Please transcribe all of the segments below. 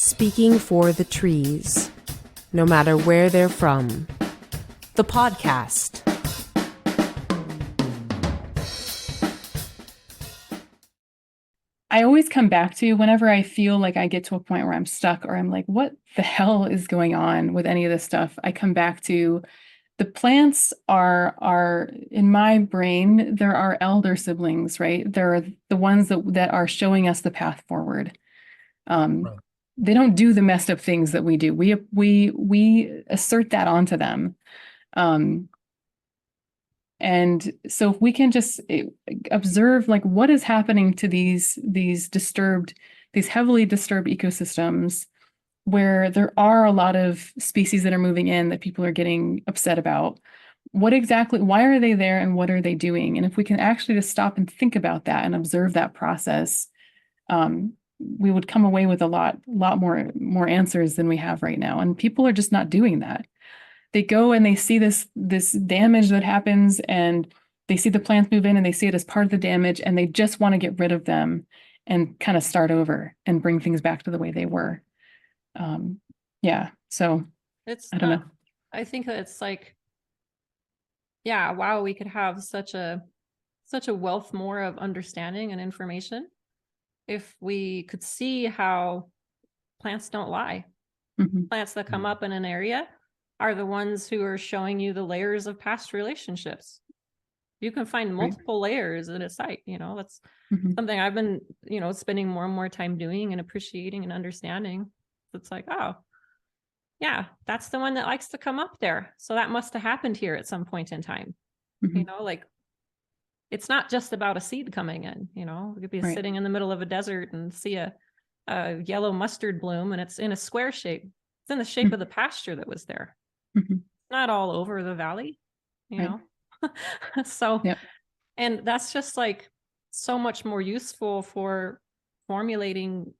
Speaking for the trees, no matter where they're from. The podcast. I always come back to whenever I feel like I get to a point where I'm stuck or I'm like, what the hell is going on with any of this stuff? I come back to the plants are in my brain, there are elder siblings, right? They're the ones that are showing us the path forward. Right. They don't do the messed up things that we do. We assert that onto them. And so if we can just observe like what is happening to these heavily disturbed ecosystems where there are a lot of species that are moving in that people are getting upset about. Why are they there and what are they doing? And if we can actually just stop and think about that and observe that process, we would come away with a lot more answers than we have right now. And people are just not doing that. They go and they see this damage that happens and they see the plants move in and they see it as part of the damage and they just want to get rid of them and kind of start over and bring things back to the way they were. So I don't know. I think that it's like, yeah, wow, we could have such a wealth more of understanding and information if we could see how plants don't lie. Mm-hmm. Plants that come up in an area are the ones who are showing you the layers of past relationships. You can find multiple layers in a site, that's something I've been, spending more and more time doing and appreciating and understanding. It's like, oh, yeah, that's the one that likes to come up there. So that must have happened here at some point in time. Like it's not just about a seed coming in, we could be sitting in the middle of a desert and see a yellow mustard bloom and it's in a square shape. It's in the shape of the pasture that was there. It's not all over the valley, know. So, and that's just like so much more useful for formulating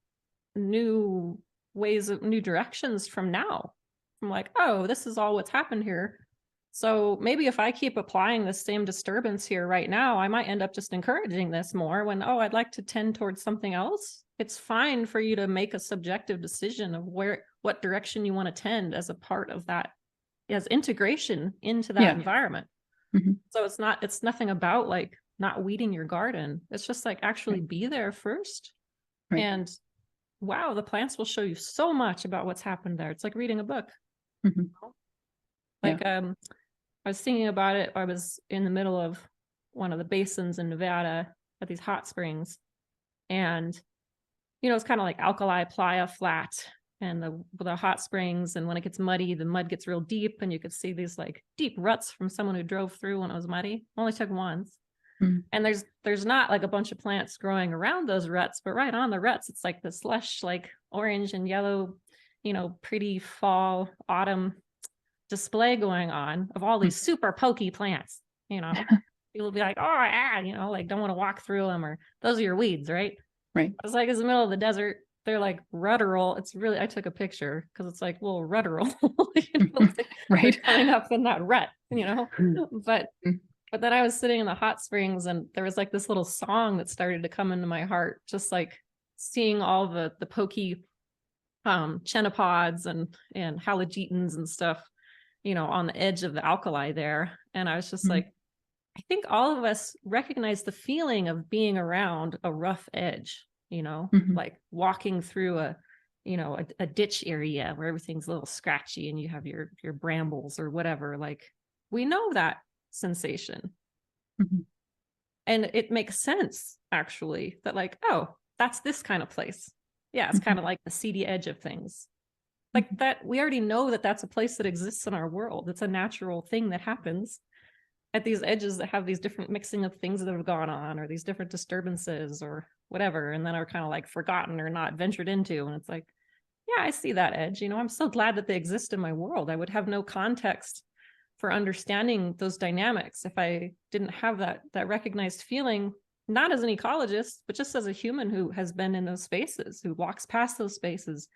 new directions from now. I'm like, oh, this is all what's happened here. So maybe if I keep applying the same disturbance here right now, I might end up just encouraging this more when, I'd like to tend towards something else. It's fine for you to make a subjective decision of what direction you want to tend as a part of that, as integration into that environment. So it's nothing about like not weeding your garden. It's just like actually be there first. And wow, the plants will show you so much about what's happened there. It's like reading a book. I was thinking about it. I was in the middle of one of the basins in Nevada at these hot springs. And, it's kind of like alkali playa flat and the hot springs. And when it gets muddy, the mud gets real deep. And you could see these like deep ruts from someone who drove through when it was muddy. Only took once. And there's not like a bunch of plants growing around those ruts, but right on the ruts, it's like this lush, like orange and yellow, pretty fall, autumn display going on of all these super pokey plants. People will be like, like don't want to walk through them, or those are your weeds, right? It's like it's the middle of the desert. They're like rudderol. It's really, I took a picture because it's like little rudderol, like coming up in that rut, But then I was sitting in the hot springs and there was like this little song that started to come into my heart, just like seeing all the pokey chenopod's and halogetans and stuff, on the edge of the alkali there. And I was just like, I think all of us recognize the feeling of being around a rough edge, like walking through a ditch area where everything's a little scratchy and you have your brambles or whatever. Like we know that sensation. And it makes sense actually that like, oh, that's this kind of place. Yeah, it's kind of like the seedy edge of things. Like that, we already know that that's a place that exists in our world. It's a natural thing that happens at these edges that have these different mixing of things that have gone on, or these different disturbances or whatever, and then are kind of like forgotten or not ventured into. And it's like, yeah, I see that edge. I'm so glad that they exist in my world. I would have no context for understanding those dynamics if I didn't have that recognized feeling, not as an ecologist, but just as a human who has been in those spaces, who walks past those spaces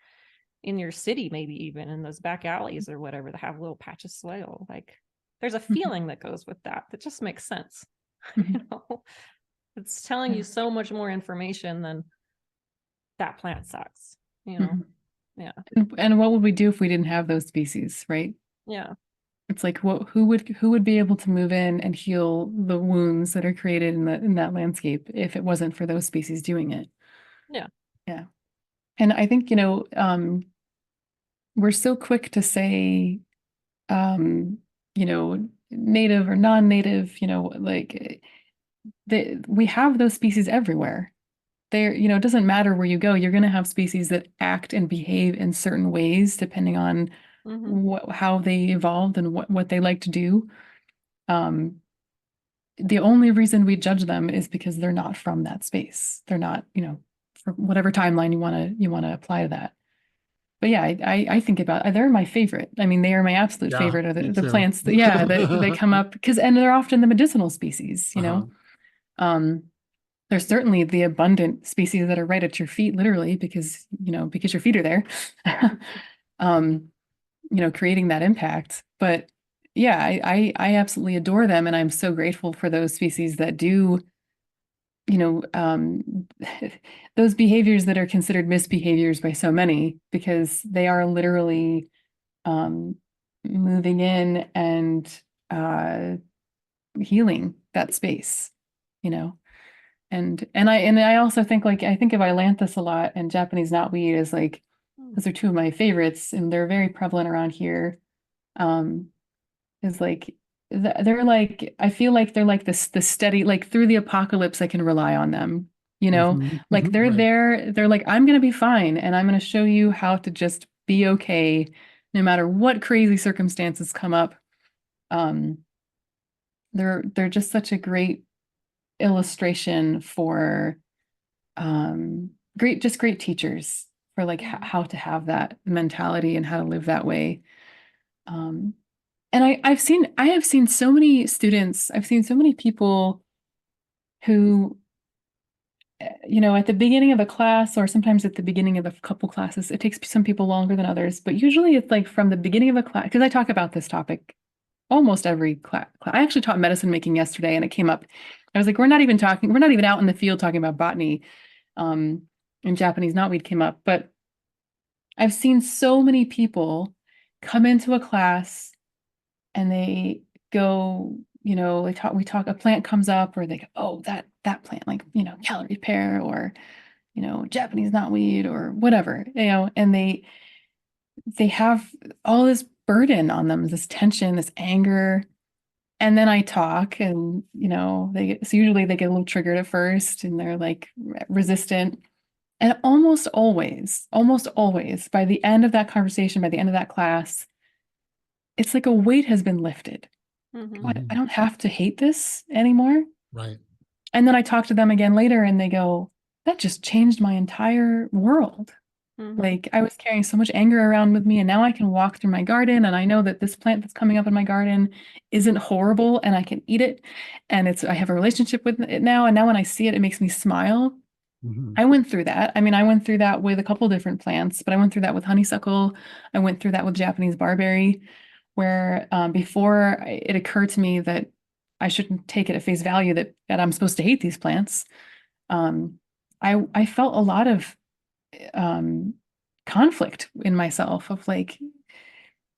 in your city, maybe even in those back alleys or whatever that have little patches of soil. Like there's a feeling that goes with that just makes sense. It's telling you so much more information than that plant sucks, Yeah. And what would we do if we didn't have those species, right? Yeah. It's like, who would be able to move in and heal the wounds that are created in that landscape if it wasn't for those species doing it? Yeah. Yeah. And I think, we're so quick to say, native or non-native, like we have those species everywhere. There, it doesn't matter where you go, you're going to have species that act and behave in certain ways depending on how they evolved and what they like to do. The only reason we judge them is because they're not from that space. They're not, for whatever timeline you want to apply to that. But yeah, I think about, they're my favorite. I mean, they are my absolute favorite of the plants that, that they come up and they're often the medicinal species, There's certainly the abundant species that are right at your feet, literally, because your feet are there, creating that impact. But yeah, I absolutely adore them. And I'm so grateful for those species that do, those behaviors that are considered misbehaviors by so many, because they are literally moving in and healing that space, And I also think, like, I think of Ailanthus a lot, and Japanese knotweed is like, those are two of my favorites, and they're very prevalent around here. Is like they're like, I feel like they're like this the steady, like through the apocalypse I can rely on them, like they're right. there, they're like, I'm gonna be fine, and I'm gonna show you how to just be okay no matter what crazy circumstances come up. They're just such a great illustration for great teachers for like how to have that mentality and how to live that way. And I have seen so many students, I've seen so many people who, at the beginning of a class, or sometimes at the beginning of a couple classes, it takes some people longer than others, but usually it's like from the beginning of a class, because I talk about this topic almost every class. I actually taught medicine making yesterday, and it came up. I was like, we're not even out in the field talking about botany. And Japanese knotweed came up, but I've seen so many people come into a class and they go, we talk, a plant comes up, or they go, oh, that plant, like, calorie pear, or, Japanese knotweed, or whatever, and they have all this burden on them, this tension, this anger. And then I talk, and, usually they get a little triggered at first, and they're like resistant. And almost always, by the end of that conversation, by the end of that class, it's like a weight has been lifted. I don't have to hate this anymore. Right. And then I talk to them again later, and they go, that just changed my entire world. Like, I was carrying so much anger around with me, and now I can walk through my garden, and I know that this plant that's coming up in my garden isn't horrible, and I can eat it, and I have a relationship with it now. And now when I see it, it makes me smile. I went through that. I mean, I went through that with a couple different plants, but I went through that with honeysuckle. I went through that with Japanese barberry, where before it occurred to me that I shouldn't take it at face value that I'm supposed to hate these plants. I felt a lot of conflict in myself, of like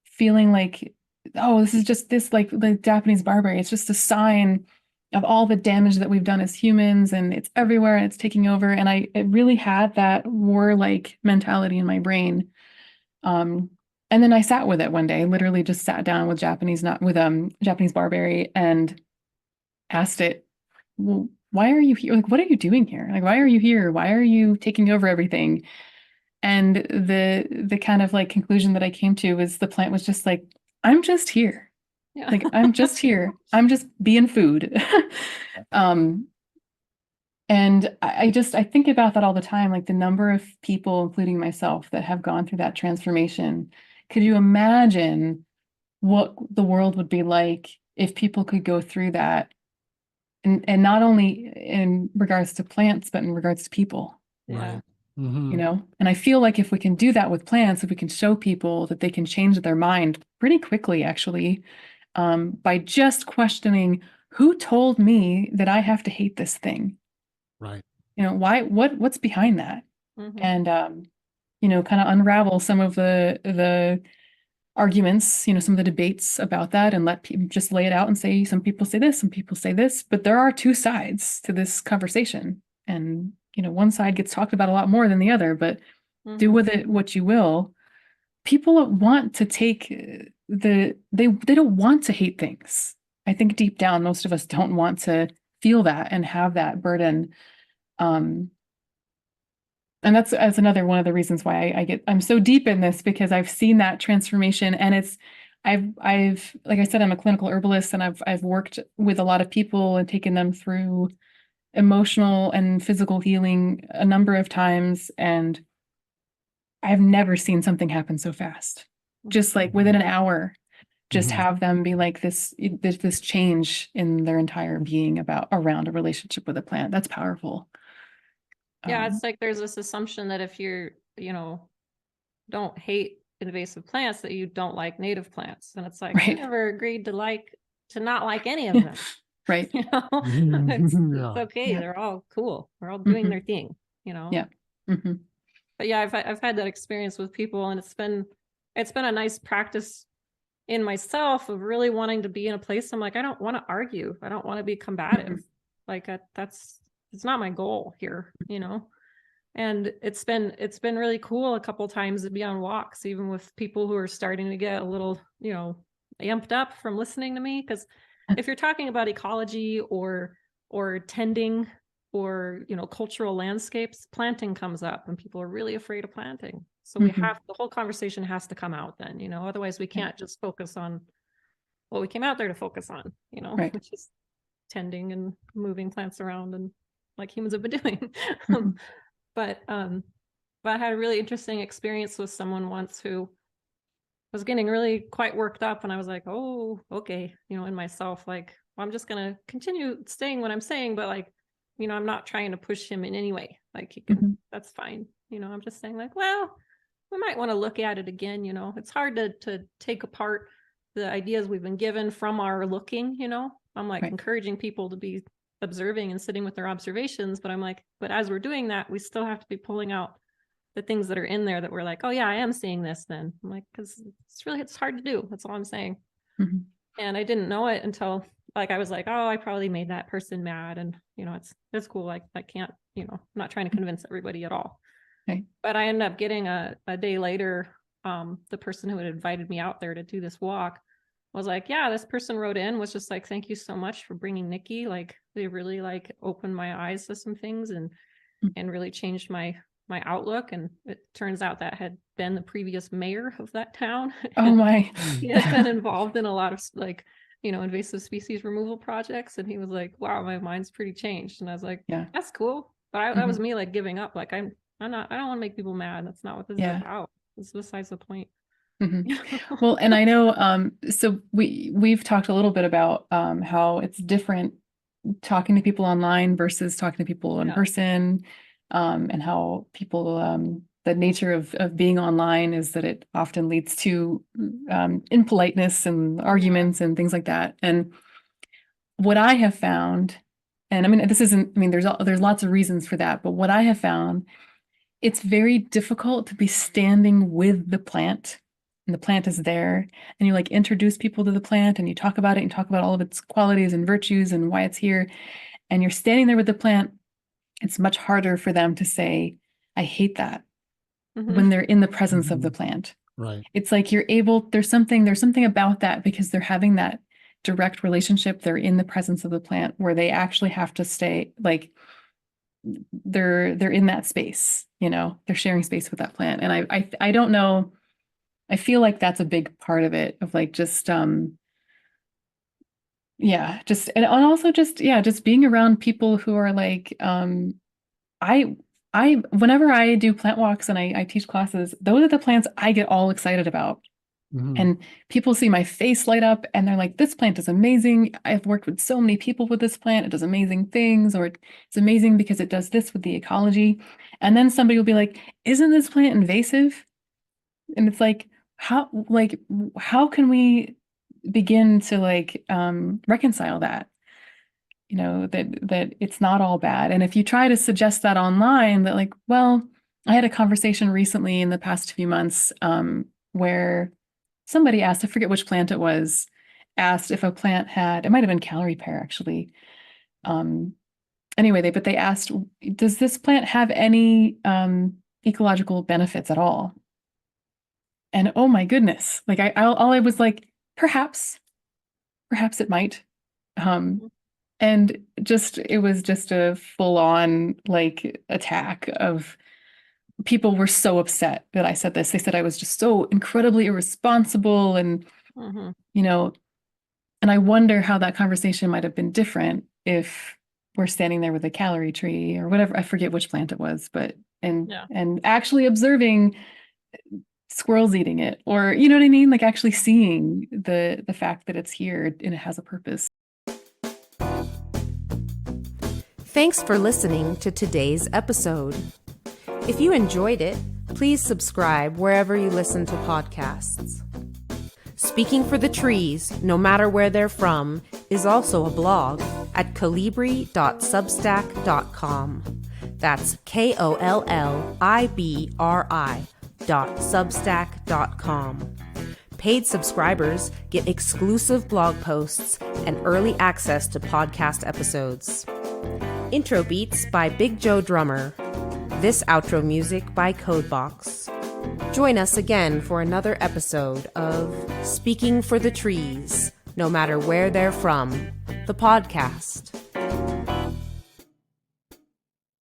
feeling like, oh, this is just this, like the Japanese barberry, it's just a sign of all the damage that we've done as humans, and it's everywhere, and it's taking over. And it really had that warlike mentality in my brain. And then I sat with it one day, literally just sat down with Japanese barberry, and asked it, well, why are you here? Like, what are you doing here? Like, why are you here? Why are you taking over everything? And the kind of like conclusion that I came to was, the plant was just like, I'm just here. Yeah. Like, I'm just here. I'm just being food. And I think about that all the time, like the number of people, including myself, that have gone through that transformation. Could you imagine what the world would be like if people could go through that? And not only in regards to plants, but in regards to people. Yeah. And I feel like if we can do that with plants, if we can show people that they can change their mind pretty quickly, actually, by just questioning, who told me that I have to hate this thing? Right. What's behind that? And kind of unravel some of the arguments, some of the debates about that, and let people just lay it out and say, some people say this, some people say this, but there are two sides to this conversation. And, one side gets talked about a lot more than the other, but do with it what you will. People want to take they don't want to hate things. I think deep down, most of us don't want to feel that and have that burden. And that's another one of the reasons why I'm so deep in this, because I've seen that transformation. And I've like I said, I'm a clinical herbalist, and I've worked with a lot of people and taken them through emotional and physical healing a number of times. And I've never seen something happen so fast. Just like within an hour, just have them be like this change in their entire being around a relationship with a plant. That's powerful. Yeah, it's like there's this assumption that if you're, don't hate invasive plants, that you don't like native plants. And it's like, I never agreed to not like any of them. Right. It's okay. Yeah. They're all cool. They're all doing their thing, Yeah. But yeah, I've had that experience with people, and it's been a nice practice in myself of really wanting to be in a place. I'm like, I don't want to argue. I don't want to be combative. Like it's not my goal here, and it's been really cool a couple times to be on walks, even with people who are starting to get a little, amped up from listening to me. Because if you're talking about ecology or tending or, cultural landscapes, planting comes up, and people are really afraid of planting. So the whole conversation has to come out then, otherwise we can't just focus on what we came out there to focus on, which is tending and moving plants around, and like humans have been doing. But I had a really interesting experience with someone once who was getting really quite worked up, and I was like, oh, okay, in myself, like, well, I'm just gonna continue saying what I'm saying, but like, I'm not trying to push him in any way. Like, he can, that's fine. I'm just saying, like, well, we might want to look at it again. It's hard to take apart the ideas we've been given from our looking. I'm like encouraging people to be observing and sitting with their observations, but I'm like, but as we're doing that, we still have to be pulling out the things that are in there that we're like, oh yeah, I am seeing this then. I'm like, because it's hard to do. That's all I'm saying. And I didn't know it until like I was like, oh, I probably made that person mad, and it's cool. Like, I can't, I'm not trying to convince everybody at all. But I ended up getting a day later, the person who had invited me out there to do this walk was like, yeah, this person wrote in, was just like, thank you so much for bringing Nikki. Like, they really like opened my eyes to some things and really changed my outlook. And it turns out that had been the previous mayor of that town. Oh my. He had been involved in a lot of like, invasive species removal projects. And he was like, wow, my mind's pretty changed. And I was like, yeah, that's cool. But that was me like giving up. Like, I don't want to make people mad. That's not what this is about. It's besides the point. Well, and I know, so we've talked a little bit about how it's different talking to people online versus talking to people in person, and how people, the nature of being online is that it often leads to impoliteness and arguments and things like that. And what I have found, and I mean, there's lots of reasons for that, but what I have found, it's very difficult to be standing with the plant, and the plant is there, and you like introduce people to the plant, and you talk about it, and talk about all of its qualities and virtues and why it's here, and you're standing there with the plant. It's much harder for them to say, I hate that, when they're in the presence of the plant. Right. It's like there's something about that, because they're having that direct relationship. They're in the presence of the plant where they actually have to stay, like, they're in that space, they're sharing space with that plant. And I don't know, I feel like that's a big part of it, of like, just and also just being around people who are like, whenever I do plant walks and I teach classes, those are the plants I get all excited about. And people see my face light up, and they're like, this plant is amazing. I've worked with so many people with this plant. It does amazing things, or it's amazing because it does this with the ecology. And then somebody will be like, isn't this plant invasive? And it's like, how can we begin to like reconcile that? That it's not all bad. And if you try to suggest that online, that like, well, I had a conversation recently in the past few months where somebody asked, I forget which plant it was, asked if a plant had, it might have been calorie pear actually. Anyway, they asked, does this plant have any ecological benefits at all? And oh my goodness, like I was like, perhaps it might. And just, it was just a full on like attack of, people were so upset that I said this. They said I was just so incredibly irresponsible and, you know, and I wonder how that conversation might have been different if we're standing there with a calorie tree or whatever. I forget which plant it was, but, and actually observing squirrels eating it, or, you know what I mean? Like actually seeing the fact that it's here and it has a purpose. Thanks for listening to today's episode. If you enjoyed it, please subscribe wherever you listen to podcasts. Speaking for the Trees, no matter where they're from, is also a blog at kollibri.substack.com. That's kollibri.substack.com. Paid subscribers get exclusive blog posts and early access to podcast episodes. Intro beats by Big Joe Drummer. This outro music by Codebox. Join us again for another episode of Speaking for the Trees, no matter where they're from, the podcast.